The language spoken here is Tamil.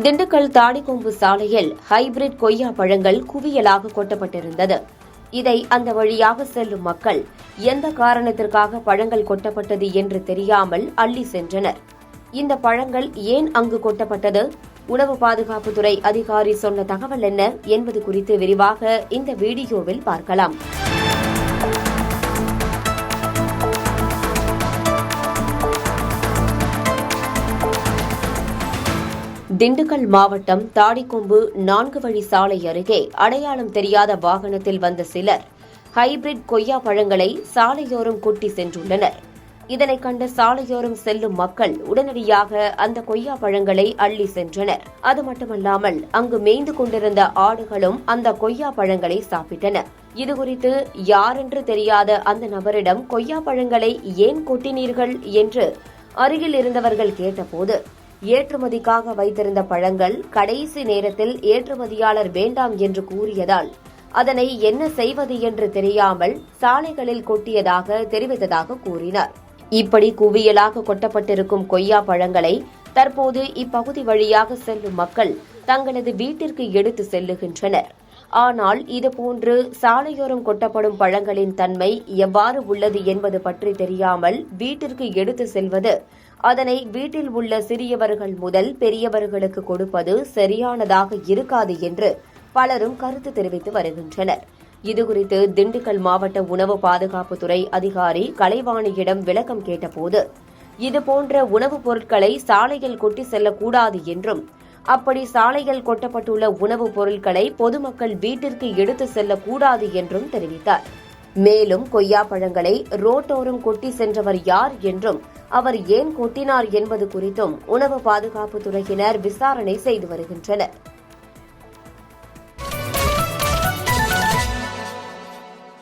திண்டுக்கல் தாடிக்கொம்பு சாலையில் ஹைபிரிட் கொய்யா பழங்கள் குவியலாக கொட்டப்பட்டிருந்தது. இதை அந்த வழியாக செல்லும் மக்கள் எந்த காரணத்திற்காக பழங்கள் கொட்டப்பட்டது என்று தெரியாமல் அள்ளி சென்றனர். இந்த பழங்கள் ஏன் அங்கு கொட்டப்பட்டது, உணவு பாதுகாப்புத்துறை அதிகாரி சொன்ன தகவல் என்ன என்பது குறித்து விரிவாக இந்த வீடியோவில் பார்க்கலாம். திண்டுக்கல் மாவட்டம் தாடிக்கொம்பு 4 வழி சாலை அருகே அடையாளம் தெரியாத வாகனத்தில் வந்த சிலர் ஹைபிரிட் கொய்யா பழங்களை சாலையோரம் கொட்டி சென்றுள்ளனர். இதனை கண்ட சாலையோரம் செல்லும் மக்கள் உடனடியாக அந்த கொய்யா பழங்களை அள்ளி சென்றனர். அது மட்டுமல்லாமல் அங்கு மேய்ந்து கொண்டிருந்த ஆடுகளும் அந்த கொய்யா பழங்களை சாப்பிட்டன. இதுகுறித்து யாரென்று தெரியாத அந்த நபரிடம் கொய்யா பழங்களை ஏன் கொட்டினீர்கள் என்று அருகில் இருந்தவர்கள் கேட்டபோது, ஏற்றுமதிக்காக வைத்திருந்த பழங்கள் கடைசி நேரத்தில் ஏற்றுமதியாளர் வேண்டாம் என்று கூறியதால் அதனை என்ன செய்வது என்று தெரியாமல் சாலைகளில் கொட்டியதாக தெரிவித்ததாக கூறினார். இப்படி குவியலாக கொட்டப்பட்டிருக்கும் கொய்யா பழங்களை தற்போது இப்பகுதி வழியாக செல்லும் மக்கள் தங்களது வீட்டிற்கு எடுத்து செல்லுகின்றனர். ஆனால் இதுபோன்று சாலையோரம் கொட்டப்படும் பழங்களின் தன்மை எவ்வாறு உள்ளது என்பது பற்றி தெரியாமல் வீட்டிற்கு எடுத்து செல்வது, அதனை வீட்டில் உள்ள சிறியவர்கள் முதல் பெரியவர்களுக்கு கொடுப்பது சரியானதாக இருக்காது என்று பலரும் கருத்து தெரிவித்து வருகின்றனர். இதுகுறித்து திண்டுக்கல் மாவட்ட உணவு பாதுகாப்புத்துறை அதிகாரி கலைவாணியிடம் விளக்கம் கேட்டபோது, இதுபோன்ற உணவுப் பொருட்களை சாலையில் கொட்டி செல்லக்கூடாது என்றும், அப்படி சாலையில் கொட்டப்பட்டுள்ள உணவுப் பொருட்களை பொதுமக்கள் வீட்டிற்கு எடுத்து செல்லக்கூடாது என்றும் தெரிவித்தார். மேலும் கொய்யா பழங்களை ரோட்டோரம் கொட்டி சென்றவர் யார் என்றும், அவர் ஏன் கொட்டினார் என்பது குறித்தும் உணவு பாதுகாப்புத்துறையினர் விசாரணை செய்து வருகின்றனர்.